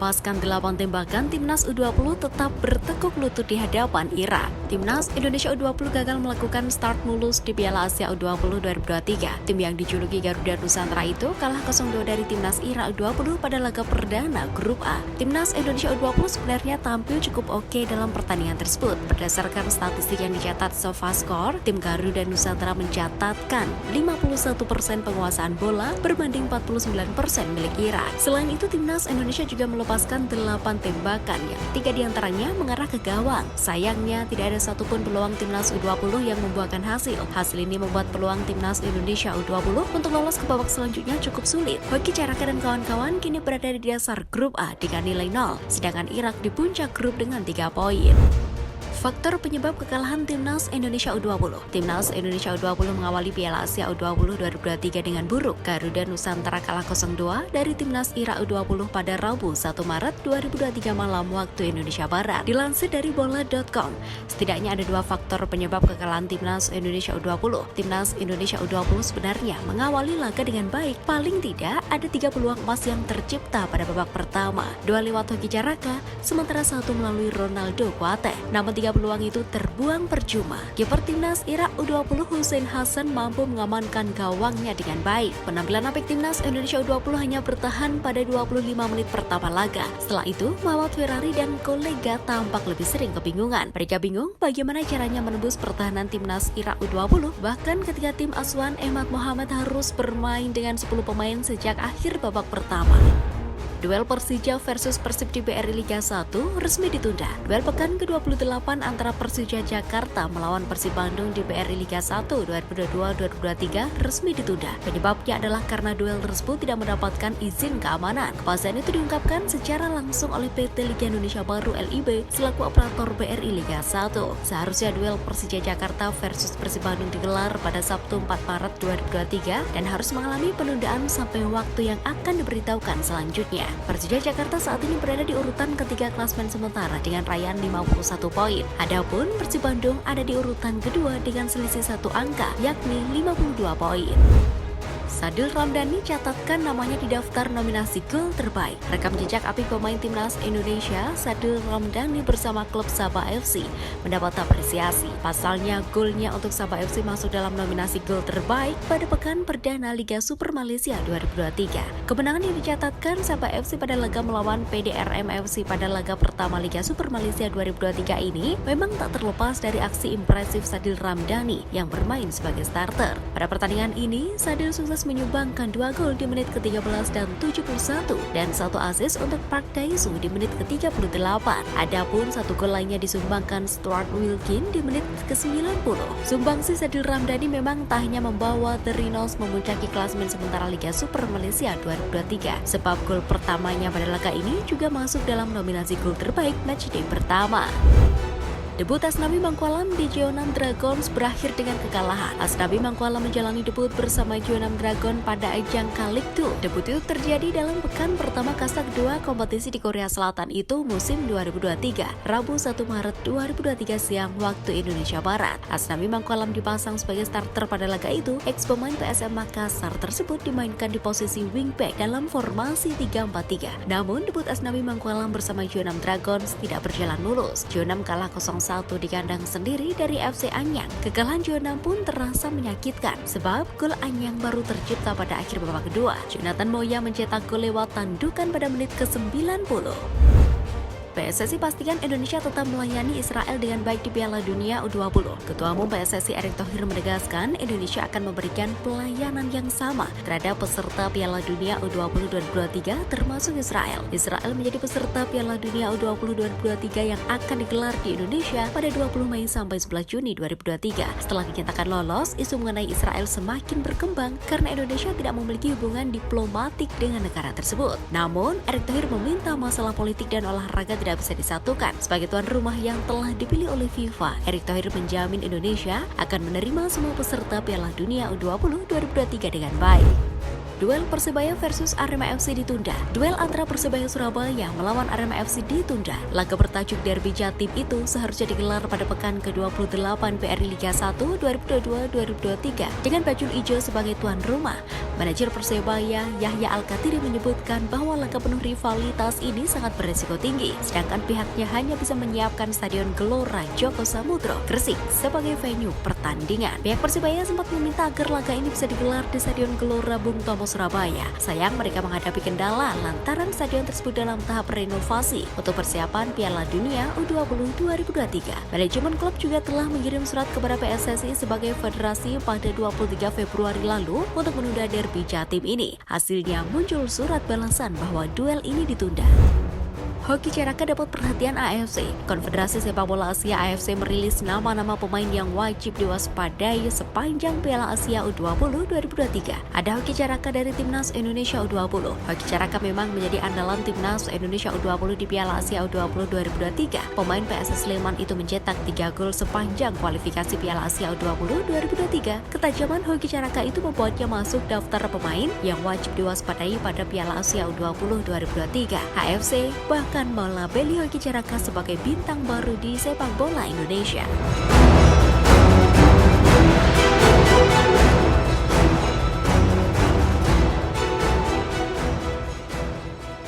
melepaskan 8 tembakan, Timnas U20 tetap bertekuk lutut di hadapan Irak. Timnas Indonesia U20 gagal melakukan start mulus di Piala Asia U20 2023. Tim yang dijuluki Garuda Nusantara itu kalah 0-2 dari Timnas Irak U20 pada laga perdana Grup A. Timnas Indonesia U20 sebenarnya tampil cukup oke dalam pertandingan tersebut. Berdasarkan statistik yang dicatat SofaScore, tim Garuda Nusantara mencatatkan 51% penguasaan bola berbanding 49% milik Irak. Selain itu, Timnas Indonesia juga melepaskan 8 tembakan yang 3 diantaranya mengarah ke gawang. Sayangnya, tidak ada satupun peluang Timnas U20 yang membuahkan hasil. Hasil ini membuat peluang Timnas Indonesia U20 untuk lolos ke babak selanjutnya cukup sulit. Hoki Caraka dan kawan-kawan kini berada di dasar Grup A dengan nilai 0, sedangkan Irak di puncak grup dengan 3 poin. Faktor penyebab kekalahan Timnas Indonesia U20. Timnas Indonesia U20 mengawali Piala Asia U20 2023 dengan buruk. Garuda Nusantara kalah 0-2 dari Timnas Irak U20 pada Rabu 1 Maret 2023 malam waktu Indonesia Barat. Dilansir dari bola.com, setidaknya ada 2 faktor penyebab kekalahan Timnas Indonesia U20. Timnas Indonesia U20 sebenarnya mengawali laga dengan baik. Paling tidak ada 3 peluang emas yang tercipta pada babak pertama. 2 lewat Hoki Caraka, sementara 1 melalui Ronaldo Kuate. Namun 3 peluang itu terbuang percuma. Kiper Timnas Irak U20 Hussein Hassan mampu mengamankan gawangnya dengan baik. Penampilan apik Timnas Indonesia U20 hanya bertahan pada 25 menit pertama laga. Setelah itu, Muhammad Ferrari dan kolega tampak lebih sering kebingungan. Mereka bingung bagaimana caranya menembus pertahanan Timnas Irak U20, bahkan ketika tim asuhan Emad Mohamed harus bermain dengan 10 pemain sejak akhir babak pertama. Duel Persija versus Persib di BRI Liga 1 resmi ditunda. Duel pekan ke-28 antara Persija Jakarta melawan Persib Bandung di BRI Liga 1 2022-2023 resmi ditunda. Penyebabnya adalah karena duel tersebut tidak mendapatkan izin keamanan. Kepastian itu diungkapkan secara langsung oleh PT Liga Indonesia Baru LIB selaku operator BRI Liga 1. Seharusnya duel Persija Jakarta versus Persib Bandung digelar pada Sabtu 4 Maret 2023 dan harus mengalami penundaan sampai waktu yang akan diberitahukan selanjutnya. Persija Jakarta saat ini berada di urutan ketiga klasmen sementara dengan raihan 51 poin. Adapun Persib Bandung ada di urutan kedua dengan selisih 1 angka, yakni 52 poin. Sadil Ramdhani catatkan namanya di daftar nominasi gol terbaik. Rekam jejak apik pemain Timnas Indonesia, Sadil Ramdhani bersama klub Sabah FC mendapat apresiasi. Pasalnya, golnya untuk Sabah FC masuk dalam nominasi gol terbaik pada pekan perdana Liga Super Malaysia 2023. Kemenangan yang dicatatkan Sabah FC pada laga melawan PDRM FC pada laga pertama Liga Super Malaysia 2023 ini memang tak terlepas dari aksi impresif Sadil Ramdhani yang bermain sebagai starter. Pada pertandingan ini, Sadil sukses menyumbangkan 2 gol di menit ke-13 dan 71 dan 1 assist untuk Park Dae-soo di menit ke-38. Adapun 1 gol lainnya disumbangkan Stuart Wilkin di menit ke-90. Sumbangsi Sadil Ramdhani memang tak hanya membawa The Rhinos memuncaki klasemen sementara Liga Super Malaysia 2023, sebab gol pertamanya pada laga ini juga masuk dalam nominasi gol terbaik matchday pertama. Debut Asnawi Mangkualam di Jeonnam Dragons berakhir dengan kekalahan. Asnawi Mangkualam menjalani debut bersama Jeonnam Dragon pada ajang Kalik 2. Debut itu terjadi dalam pekan pertama Kasak 2 kompetisi di Korea Selatan itu musim 2023, Rabu 1 Maret 2023 siang waktu Indonesia Barat. Asnawi Mangkualam dipasang sebagai starter pada laga itu. Ex-pemain PSM Makassar tersebut dimainkan di posisi wingback dalam formasi 3-4-3. Namun debut Asnawi Mangkualam bersama Jeonnam Dragons tidak berjalan mulus. Jeonnam kalah 0-1 di kandang sendiri dari FC Anyang. Kekalahan Jeonnam pun terasa menyakitkan sebab gol Anyang baru tercipta pada akhir babak kedua. Jonathan Moya mencetak gol lewat tandukan pada menit ke-90. PSSI pastikan Indonesia tetap melayani Israel dengan baik di Piala Dunia U20. Ketua Umum PSSI Erick Thohir menegaskan Indonesia akan memberikan pelayanan yang sama terhadap peserta Piala Dunia U20 2023 termasuk Israel. Israel menjadi peserta Piala Dunia U20 2023 yang akan digelar di Indonesia pada 20 Mei sampai 11 Juni 2023. Setelah dinyatakan lolos, isu mengenai Israel semakin berkembang karena Indonesia tidak memiliki hubungan diplomatik dengan negara tersebut. Namun, Erick Thohir meminta masalah politik dan olahraga tidak bisa disatukan. Sebagai tuan rumah yang telah dipilih oleh FIFA, Erick Thohir menjamin Indonesia akan menerima semua peserta Piala Dunia U20 2023 dengan baik. Duel Persebaya versus Arema FC ditunda. Duel antara Persebaya Surabaya melawan Arema FC ditunda. Laga bertajuk Derby Jatim itu seharusnya digelar pada pekan ke-28 BRI Liga 1 2022-2023 dengan bajul ijo sebagai tuan rumah. Manajer Persebaya Yahya Al-Kathiri menyebutkan bahwa laga penuh rivalitas ini sangat beresiko tinggi, sedangkan pihaknya hanya bisa menyiapkan Stadion Gelora Joko Samudro, Gresik sebagai venue pertandingan. Pihak Persebaya sempat meminta agar laga ini bisa digelar di Stadion Gelora Bung Tomo, Surabaya. Sayang mereka menghadapi kendala lantaran stadion tersebut dalam tahap renovasi untuk persiapan Piala Dunia U20 2023. Manajemen klub juga telah mengirim surat kepada PSSI sebagai federasi pada 23 Februari lalu untuk menunda derby Jatim ini. Hasilnya muncul surat balasan bahwa duel ini ditunda. Hoki Caraka dapat perhatian AFC. Konfederasi Sepak Bola Asia AFC merilis nama-nama pemain yang wajib diwaspadai sepanjang Piala Asia U20 2023. Ada Hoki Caraka dari Timnas Indonesia U20. Hoki Caraka memang menjadi andalan Timnas Indonesia U20 di Piala Asia U20 2023. Pemain PSS Sleman itu mencetak 3 gol sepanjang kualifikasi Piala Asia U20 2023. Ketajaman Hoki Caraka itu membuatnya masuk daftar pemain yang wajib diwaspadai pada Piala Asia U20 2023. AFC bahkan melabeli Hoki Caraka sebagai bintang baru di sepak bola Indonesia.